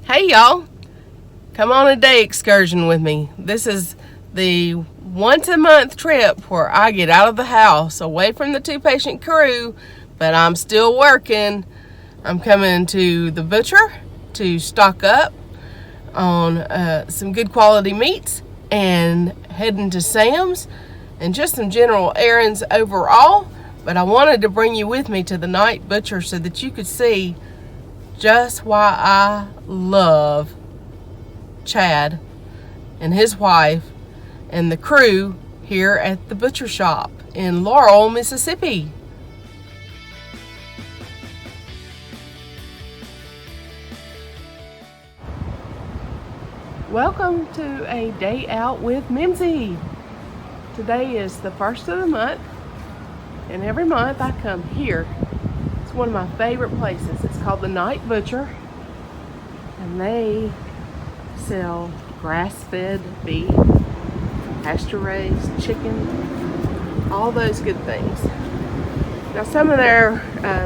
Hey y'all, come on a day excursion with me. This is the once a month trip where I get out of the house, away from the 2-patient crew, but I'm still working. I'm coming to the butcher to stock up on some good quality meats and heading to Sam's and just some general errands overall. But I wanted to bring you with me to the night butcher so that you could see just why I love Chad and his wife and the crew here at the butcher shop in Laurel, Mississippi. Welcome to a day out with Mimsy. Today is the first of the month, and every month I come here. It's one of my favorite places. It's called the Night Butcher, and they sell grass-fed beef, pasture-raised chicken, all those good things. Now some of their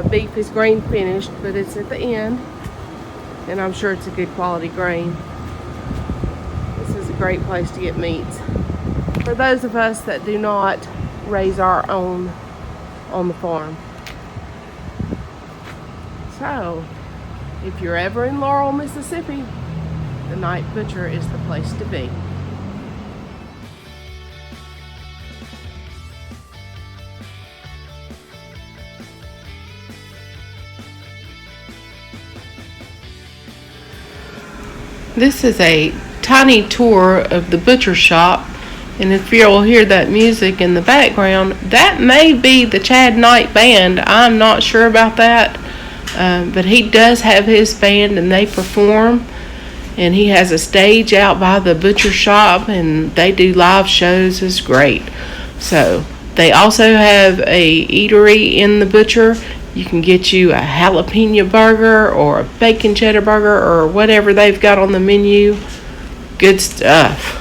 beef is grain finished, but it's at the end, and I'm sure it's a good quality grain. This is a great place to get meats for those of us that do not raise our own on the farm. So, if you're ever in Laurel, Mississippi, the Night Butcher is the place to be. This is a tiny tour of the butcher shop, and if you'll hear that music in the background, that may be the Chad Knight Band. I'm not sure about that. But he does have his band and they perform, and he has a stage out by the butcher shop and they do live shows. It's great. So they also have a eatery in the butcher. You can get you a jalapeno burger or a bacon cheddar burger or whatever they've got on the menu. Good stuff.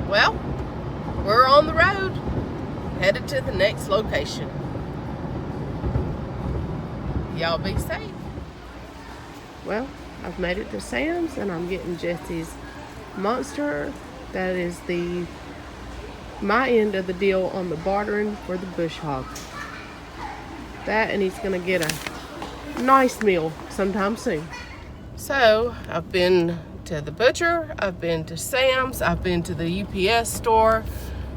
Well, we're on the road, headed to the next location. Y'all be safe. Well, I've made it to Sam's and I'm getting Jesse's monster. That is my end of the deal on the bartering for the bush hog. That, and he's gonna get a nice meal sometime soon. So I've been to the butcher, I've been to Sam's, I've been to the UPS store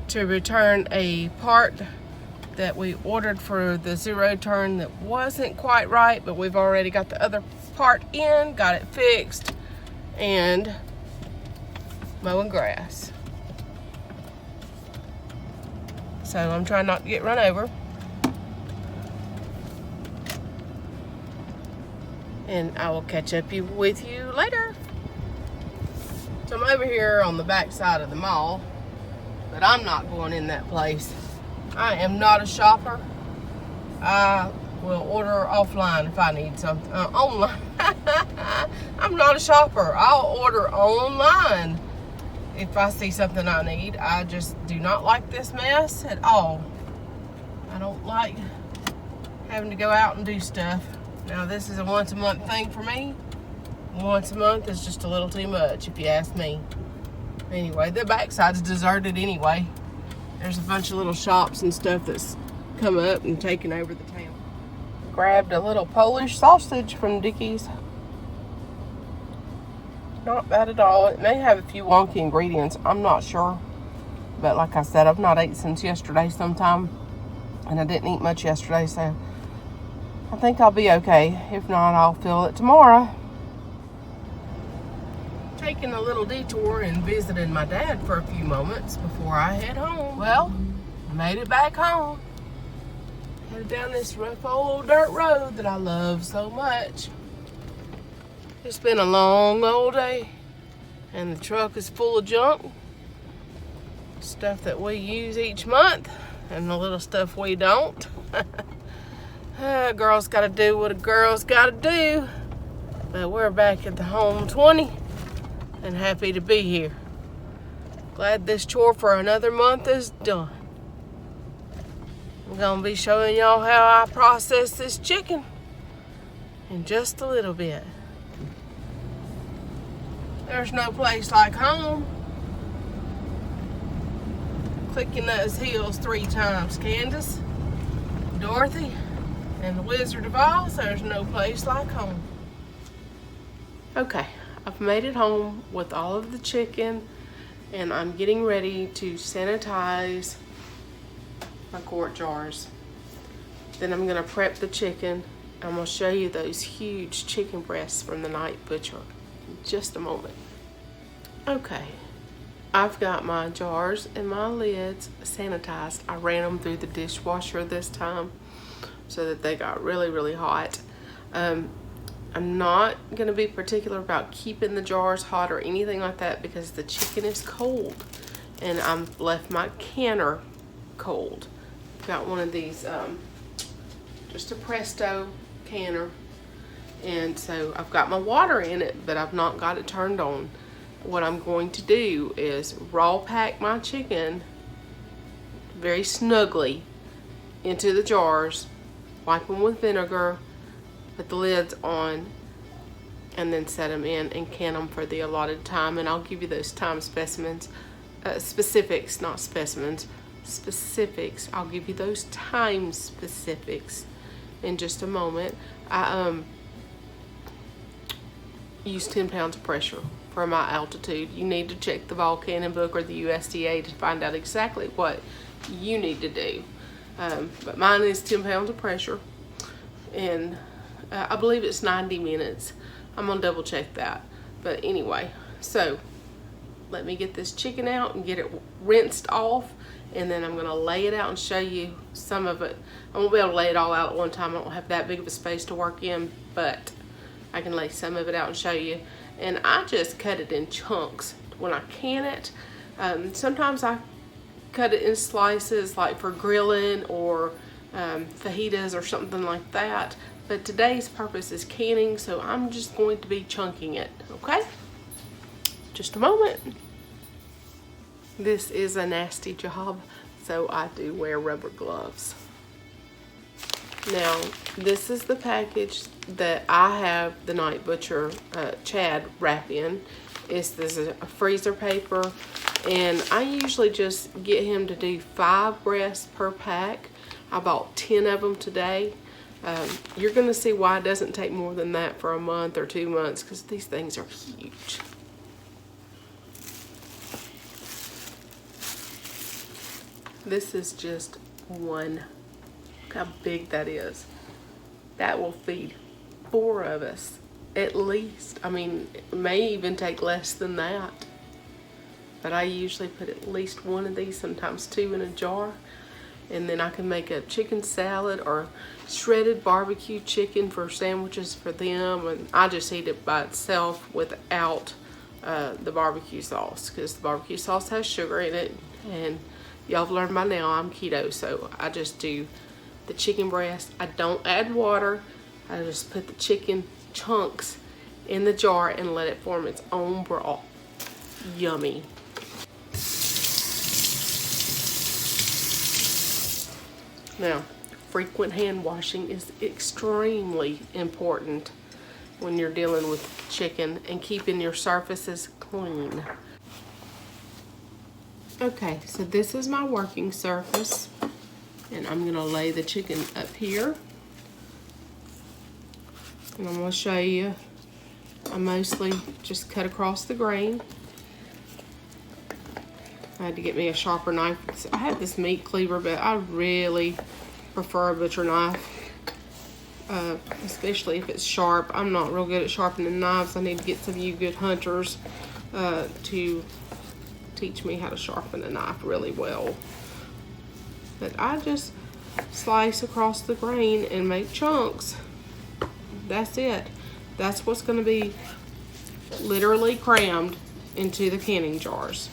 to return a part that we ordered for the zero turn that wasn't quite right, but we've already got the other part in, got it fixed, and mowing grass. So I'm trying not to get run over. And I will catch up with you later. So I'm over here on the back side of the mall, but I'm not going in that place. I am not a shopper. I will order offline if I need something. Online. I'm not a shopper. I'll order online if I see something I need. I just do not like this mess at all. I don't like having to go out and do stuff. Now this is a once a month thing for me. Once a month is just a little too much if you ask me. Anyway, the backside's deserted anyway. There's a bunch of little shops and stuff that's come up and taken over the town. Grabbed a little Polish sausage from Dickie's. Not bad at all. It may have a few wonky ingredients. I'm not sure. But like I said, I've not ate since yesterday sometime. And I didn't eat much yesterday, so I think I'll be okay. If not, I'll feel it tomorrow. Taking a little detour and visiting my dad for a few moments before I head home. Well, I made it back home. Headed down this rough old dirt road that I love so much. It's been a long old day, and the truck is full of junk. Stuff that we use each month, and the little stuff we don't. A girl's gotta do what a girl's gotta do. But we're back at the home 20 and happy to be here. Glad this chore for another month is done. I'm gonna be showing y'all how I process this chicken in just a little bit. There's no place like home. Clicking those heels 3 times, Candace, Dorothy, and the Wizard of Oz. There's no place like home. Okay, I've made it home with all of the chicken, and I'm getting ready to sanitize my quart jars. Then I'm gonna prep the chicken. I'm gonna show you those huge chicken breasts from the night butcher in just a moment. Okay. I've got my jars and my lids sanitized. I ran them through the dishwasher this time so that they got really, really hot. I'm not going to be particular about keeping the jars hot or anything like that because the chicken is cold and I've left my canner cold. Got one of these, just a Presto canner, and so I've got my water in it, but I've not got it turned on. What I'm going to do is raw pack my chicken very snugly into the jars, wipe them with vinegar, put the lids on, and then set them in and can them for the allotted time. And I'll give you those time specifics, not specimens, specifics. I'll give you those time specifics in just a moment. I use 10 pounds of pressure. For my altitude. You need to check the Volcano book or the USDA to find out exactly what you need to do. But mine is 10 pounds of pressure, and I believe it's 90 minutes. I'm gonna double check that. But anyway, so let me get this chicken out and get it rinsed off, and then I'm gonna lay it out and show you some of it. I won't be able to lay it all out at one time. I don't have that big of a space to work in, but I can lay some of it out and show you. And I just cut it in chunks when I can it. Sometimes I cut it in slices like for grilling or fajitas or something like that. But today's purpose is canning, so I'm just going to be chunking it, okay? Just a moment. This is a nasty job, so I do wear rubber gloves. Now, this is the package that I have the night butcher, Chad, wrap in. This is a freezer paper, and I usually just get him to do 5 breasts per pack. I bought 10 of them today. You're going to see why it doesn't take more than that for a month or 2 months, because these things are huge. This is just one. How big that is. That will feed 4 of us at least. I mean, it may even take less than that, but I usually put at least 1 of these, sometimes 2 in a jar, and then I can make a chicken salad or shredded barbecue chicken for sandwiches for them, and I just eat it by itself without the barbecue sauce, because the barbecue sauce has sugar in it, and y'all have learned by now I'm keto, so I just do the chicken breast. I don't add water. I just put the chicken chunks in the jar and let it form its own broth. Yummy. Now, frequent hand washing is extremely important when you're dealing with chicken and keeping your surfaces clean. Okay, so this is my working surface, and I'm gonna lay the chicken up here. And I'm gonna show you, I mostly just cut across the grain. I had to get me a sharper knife. I have this meat cleaver, but I really prefer a butcher knife, especially if it's sharp. I'm not real good at sharpening knives. I need to get some of you good hunters to teach me how to sharpen a knife really well. But I just slice across the grain and make chunks. That's it. That's what's going to be literally crammed into the canning jars.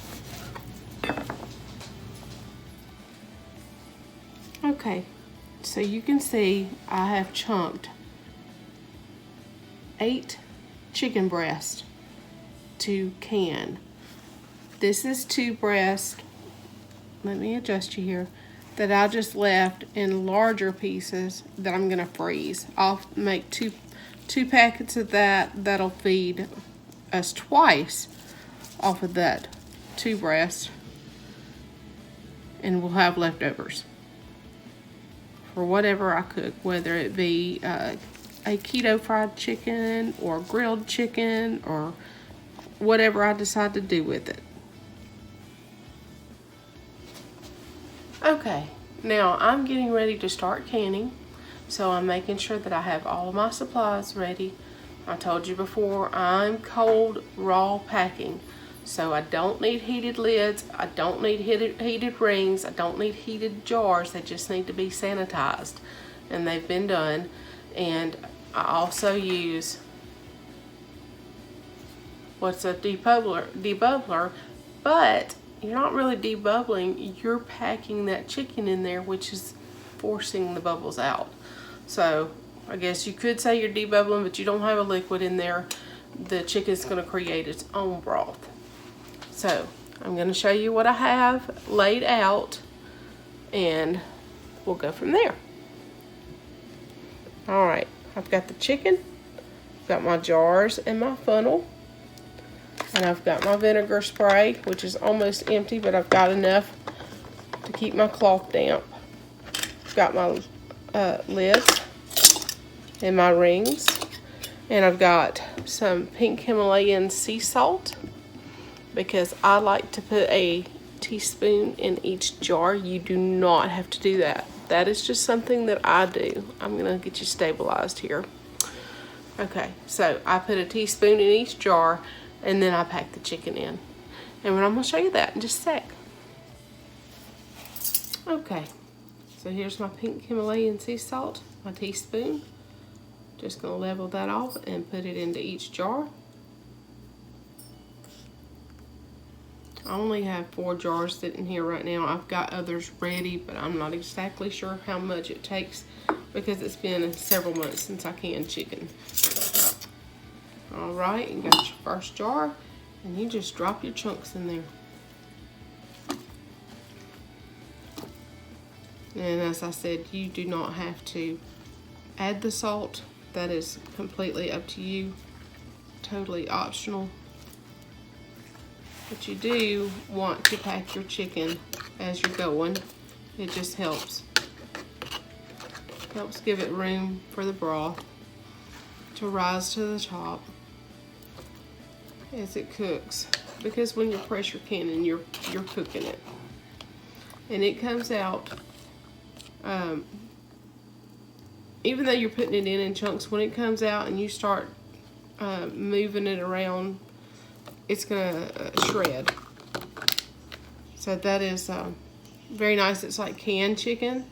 Okay, so you can see I have chunked 8 chicken breasts to can. This is 2 breasts, let me adjust you here, that I just left in larger pieces that I'm gonna freeze. I'll make two packets of that. That'll feed us twice off of that 2 breasts, and we'll have leftovers for whatever I cook, whether it be a keto fried chicken or grilled chicken or whatever I decide to do with it. Okay, now I'm getting ready to start canning, so I'm making sure that I have all of my supplies ready. I told you before, I'm cold raw packing, so I don't need heated lids, I don't need heated rings, I don't need heated jars. They just need to be sanitized, and they've been done. And I also use what's a debubbler, but you're not really debubbling, you're packing that chicken in there, which is forcing the bubbles out. So I guess you could say you're debubbling, but you don't have a liquid in there. The chicken's gonna create its own broth. So I'm gonna show you what I have laid out, and we'll go from there. All right, I've got the chicken, I've got my jars and my funnel, and I've got my vinegar spray, which is almost empty, but I've got enough to keep my cloth damp. I've got my lids and my rings, and I've got some pink Himalayan sea salt, because I like to put a teaspoon in each jar. You do not have to do that. That is just something that I do. I'm gonna get you stabilized here. Okay, so I put a teaspoon in each jar, and then I pack the chicken in. And I'm gonna show you that in just a sec. Okay, so here's my pink Himalayan sea salt, my teaspoon. Just gonna level that off and put it into each jar. I only have 4 jars sitting here right now. I've got others ready, but I'm not exactly sure how much it takes because it's been several months since I canned chicken. All right, you got your first jar, and you just drop your chunks in there. And as I said, you do not have to add the salt. That is completely up to you, totally optional. But you do want to pack your chicken as you're going. It just helps give it room for the broth to rise to the top as it cooks, because when you're pressure canning, you're cooking it, and it comes out, even though you're putting it in chunks, when it comes out and you start moving it around, it's gonna shred. So that is very nice. It's like canned chicken,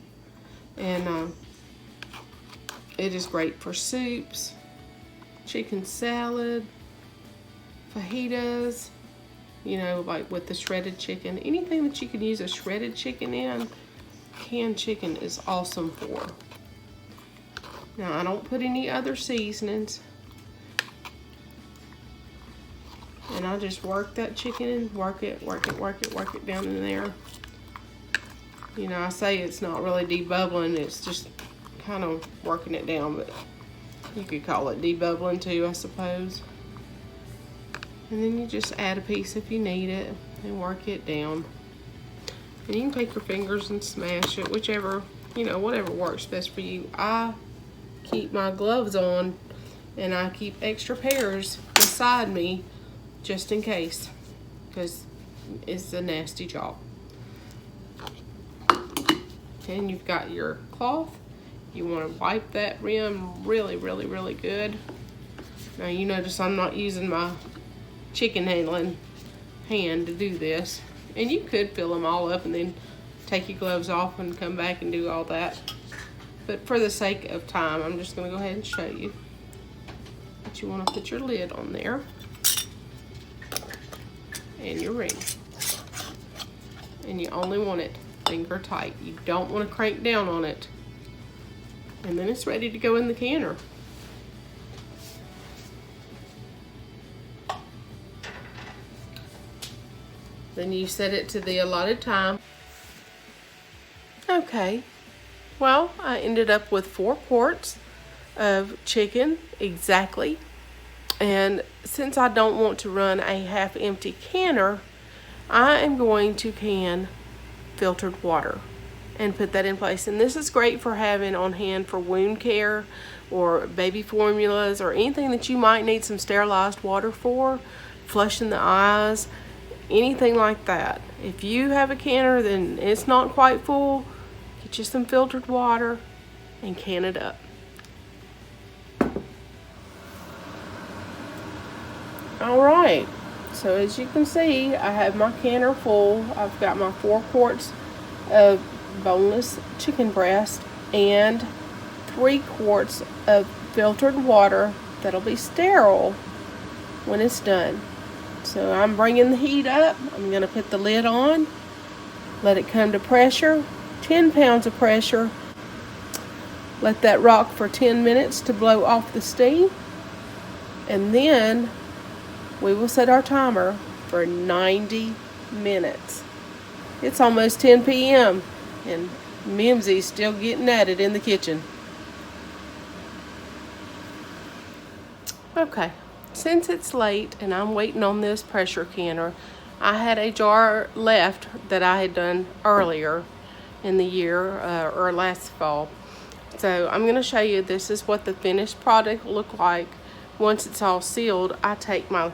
and it is great for soups, chicken salad, fajitas, you know, like with the shredded chicken. Anything that you can use a shredded chicken in, canned chicken is awesome for. Now, I don't put any other seasonings, and I just work that chicken, work it down in there. You know, I say it's not really debubbling, it's just kind of working it down, but you could call it debubbling too, I suppose. And then you just add a piece if you need it and work it down. And you can take your fingers and smash it, whichever, you know, whatever works best for you. I keep my gloves on, and I keep extra pairs beside me just in case, because it's a nasty job. And you've got your cloth. You want to wipe that rim really, really, really good. Now you notice I'm not using my chicken handling hand to do this. And you could fill them all up and then take your gloves off and come back and do all that. But for the sake of time, I'm just going to go ahead and show you. But you want to put your lid on there. And your ring. And you only want it finger tight. You don't want to crank down on it. And then it's ready to go in the canner. Then you set it to the allotted time. Okay, well, I ended up with 4 quarts of chicken exactly. And since I don't want to run a half empty canner, I am going to can filtered water and put that in place. And this is great for having on hand for wound care or baby formulas or anything that you might need some sterilized water for, flushing the eyes, anything like that. If you have a canner then it's not quite full, get you some filtered water and can it up. Alright, so as you can see, I have my canner full. I've got my 4 quarts of boneless chicken breast and 3 quarts of filtered water that'll be sterile when it's done. So I'm bringing the heat up. I'm going to put the lid on, let it come to pressure, 10 pounds of pressure. Let that rock for 10 minutes to blow off the steam. And then we will set our timer for 90 minutes. It's almost 10 p.m. and Mimsy's still getting at it in the kitchen. Okay. Since it's late and I'm waiting on this pressure canner, I had a jar left that I had done earlier in the year or last fall. So I'm going to show you, this is what the finished product look like. Once it's all sealed, I take my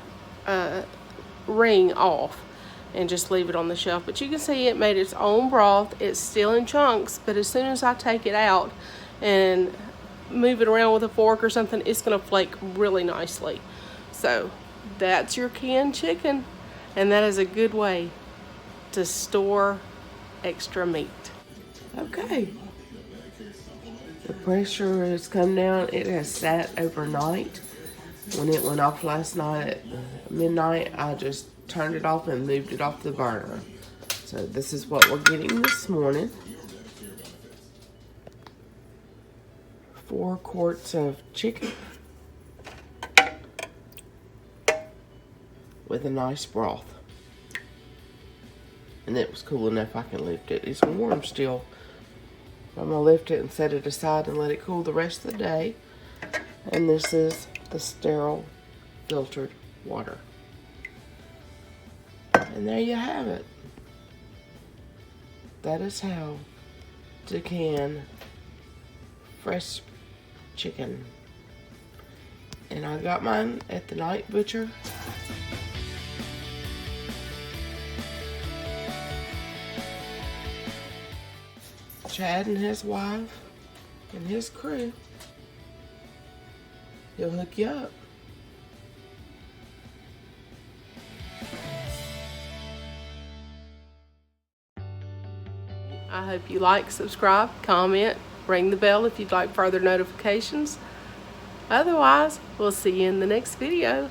ring off and just leave it on the shelf. But you can see it made its own broth. It's still in chunks, but as soon as I take it out and move it around with a fork or something, it's going to flake really nicely. So that's your canned chicken, and that is a good way to store extra meat. Okay, the pressure has come down. It has sat overnight. When it went off last night at midnight, I just turned it off and moved it off the burner. So this is what we're getting this morning. 4 quarts of chicken with a nice broth. And it was cool enough I can lift it. It's warm still. I'm gonna lift it and set it aside and let it cool the rest of the day. And this is the sterile filtered water. And there you have it. That is how to can fresh chicken. And I got mine at the night butcher. Chad and his wife and his crew, he'll hook you up. I hope you like, subscribe, comment, ring the bell if you'd like further notifications. Otherwise, we'll see you in the next video.